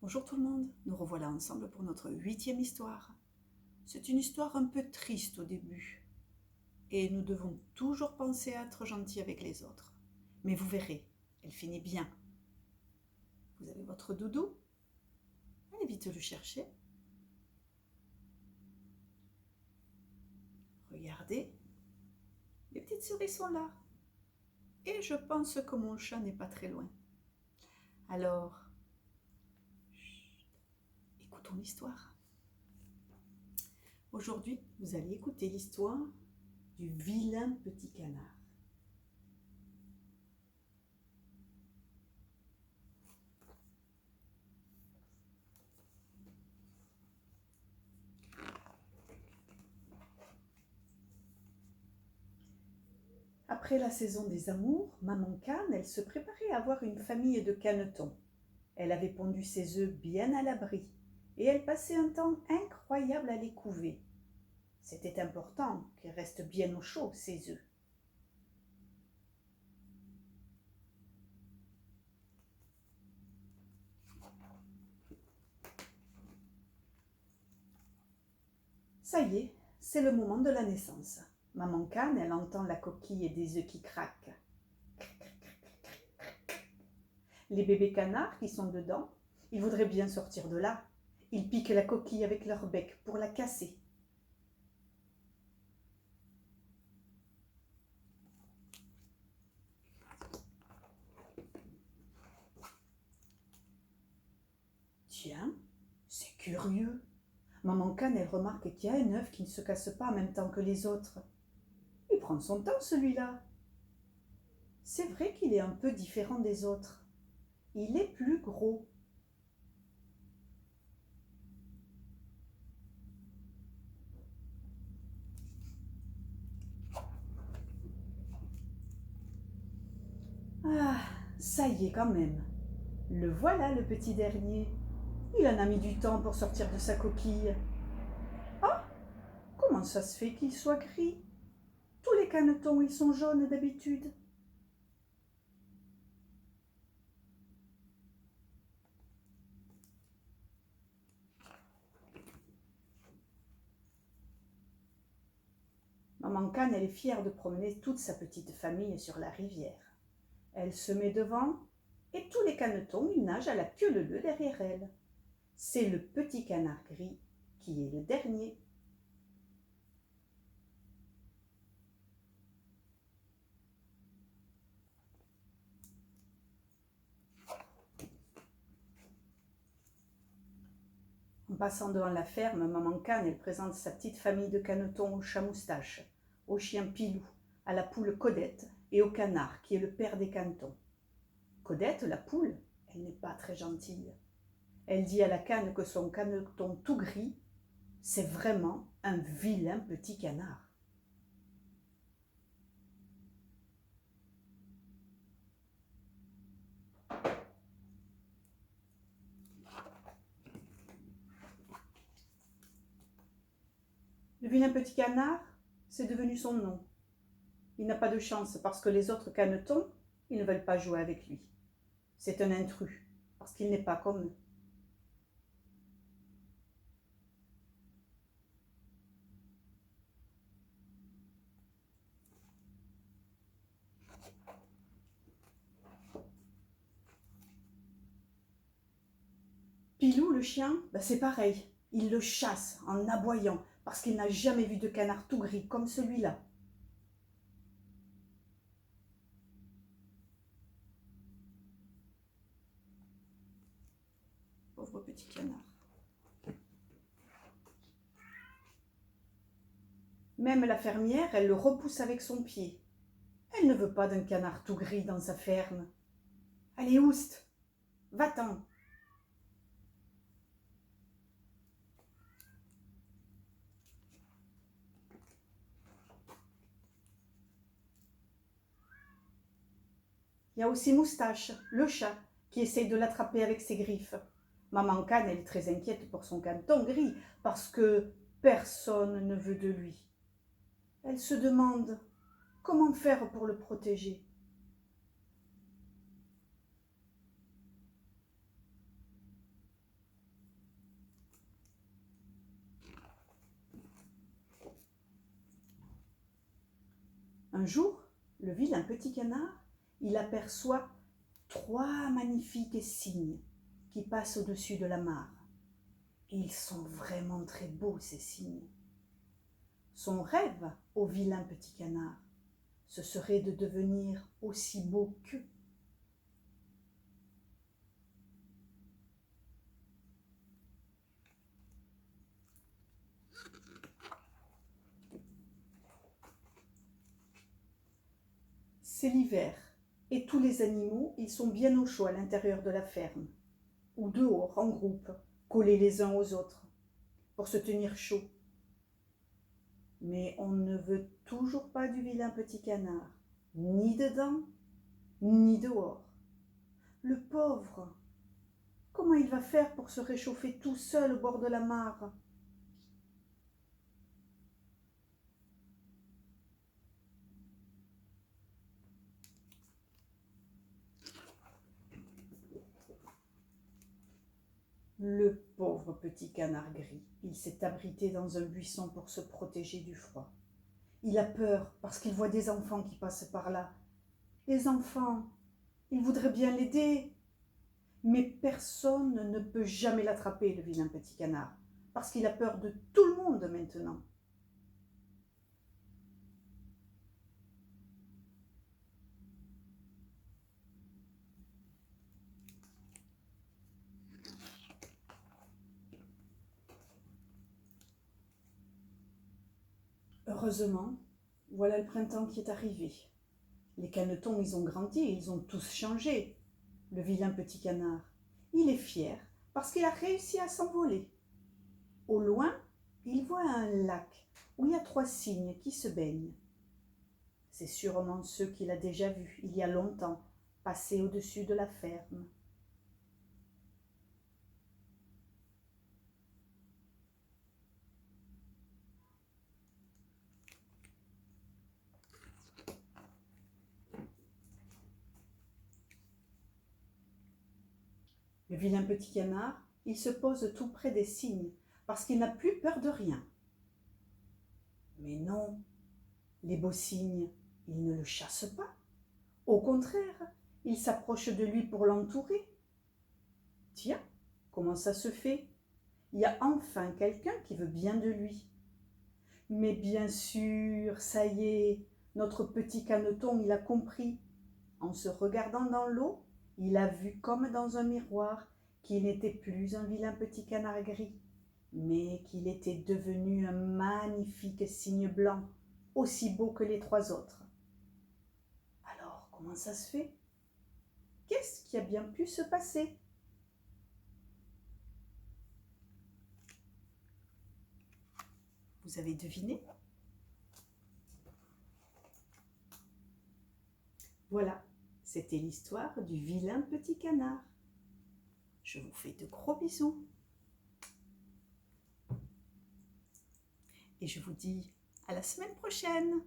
Bonjour tout le monde, nous revoilà ensemble pour notre 8e histoire. C'est une histoire un peu triste au début, et nous devons toujours penser à être gentils avec les autres. Mais vous verrez, elle finit bien. Vous avez votre doudou? Allez vite le chercher. Regardez, les petites souris sont là. Et je pense que mon chat n'est pas très loin. Alors, écoutons l'histoire. Aujourd'hui, vous allez écouter l'histoire du vilain petit canard. Après la saison des amours, maman Cane, elle se préparait à avoir une famille de canetons. Elle avait pondu ses œufs bien à l'abri et elle passait un temps incroyable à les couver. C'était important qu'ils restent bien au chaud, ces œufs. Ça y est, c'est le moment de la naissance. Maman Cane, elle entend la coquille et des œufs qui craquent. Les bébés canards qui sont dedans, ils voudraient bien sortir de là. Ils piquent la coquille avec leur bec pour la casser. Tiens, c'est curieux. Maman Cane, elle remarque qu'il y a un œuf qui ne se casse pas en même temps que les autres. Il prend son temps, celui-là. C'est vrai qu'il est un peu différent des autres. Il est plus gros. Ah, ça y est quand même. Le voilà, le petit dernier. Il en a mis du temps pour sortir de sa coquille. Ah, comment ça se fait qu'il soit gris? Tous les canetons, ils sont jaunes d'habitude. Maman Cane, elle est fière de promener toute sa petite famille sur la rivière. Elle se met devant et tous les canetons, ils nagent à la queue leu derrière elle. C'est le petit canard gris qui est le dernier. En passant devant la ferme, maman Cane, elle présente sa petite famille de canetons au chat moustache, au chien Pilou, à la poule Codette et au canard qui est le père des canetons. Codette, la poule, elle n'est pas très gentille. Elle dit à la Cane que son caneton tout gris, c'est vraiment un vilain petit canard. Le vilain petit canard, c'est devenu son nom. Il n'a pas de chance parce que les autres canetons, ils ne veulent pas jouer avec lui. C'est un intrus parce qu'il n'est pas comme eux. Pilou, le chien, c'est pareil. Il le chasse en aboyant parce qu'il n'a jamais vu de canard tout gris comme celui-là. Pauvre petit canard. Même la fermière, elle le repousse avec son pied. Elle ne veut pas d'un canard tout gris dans sa ferme. Allez, oust, va-t'en. Il y a aussi Moustache, le chat, qui essaye de l'attraper avec ses griffes. Maman Cane, elle est très inquiète pour son caneton gris, parce que personne ne veut de lui. Elle se demande comment faire pour le protéger. Un jour, le vilain petit canard, il aperçoit 3 magnifiques cygnes qui passent au-dessus de la mare. Et ils sont vraiment très beaux, ces cygnes. Son rêve, au vilain petit canard, ce serait de devenir aussi beau qu'eux. C'est l'hiver, et tous les animaux, ils sont bien au chaud à l'intérieur de la ferme, ou dehors, en groupe, collés les uns aux autres, pour se tenir chaud. Mais on ne veut toujours pas du vilain petit canard, ni dedans, ni dehors. Le pauvre, comment il va faire pour se réchauffer tout seul au bord de la mare? Le pauvre petit canard gris, il s'est abrité dans un buisson pour se protéger du froid. Il a peur parce qu'il voit des enfants qui passent par là. Les enfants, ils voudraient bien l'aider, mais personne ne peut jamais l'attraper, le vilain petit canard, parce qu'il a peur de tout le monde maintenant. Heureusement, voilà le printemps qui est arrivé. Les canetons, ils ont grandi, ils ont tous changé. Le vilain petit canard, il est fier parce qu'il a réussi à s'envoler. Au loin, il voit un lac où il y a 3 cygnes qui se baignent. C'est sûrement ceux qu'il a déjà vus il y a longtemps, passer au-dessus de la ferme. Le vilain petit canard, il se pose tout près des cygnes parce qu'il n'a plus peur de rien. Mais non, les beaux cygnes, ils ne le chassent pas. Au contraire, ils s'approchent de lui pour l'entourer. Tiens, comment ça se fait? Il y a enfin quelqu'un qui veut bien de lui. Mais bien sûr, ça y est, notre petit caneton, il a compris. En se regardant dans l'eau, il a vu comme dans un miroir qu'il n'était plus un vilain petit canard gris, mais qu'il était devenu un magnifique cygne blanc, aussi beau que les 3 autres. Alors, comment ça se fait? Qu'est-ce qui a bien pu se passer? Vous avez deviné? Voilà, c'était l'histoire du vilain petit canard. Je vous fais de gros bisous. Et je vous dis à la semaine prochaine.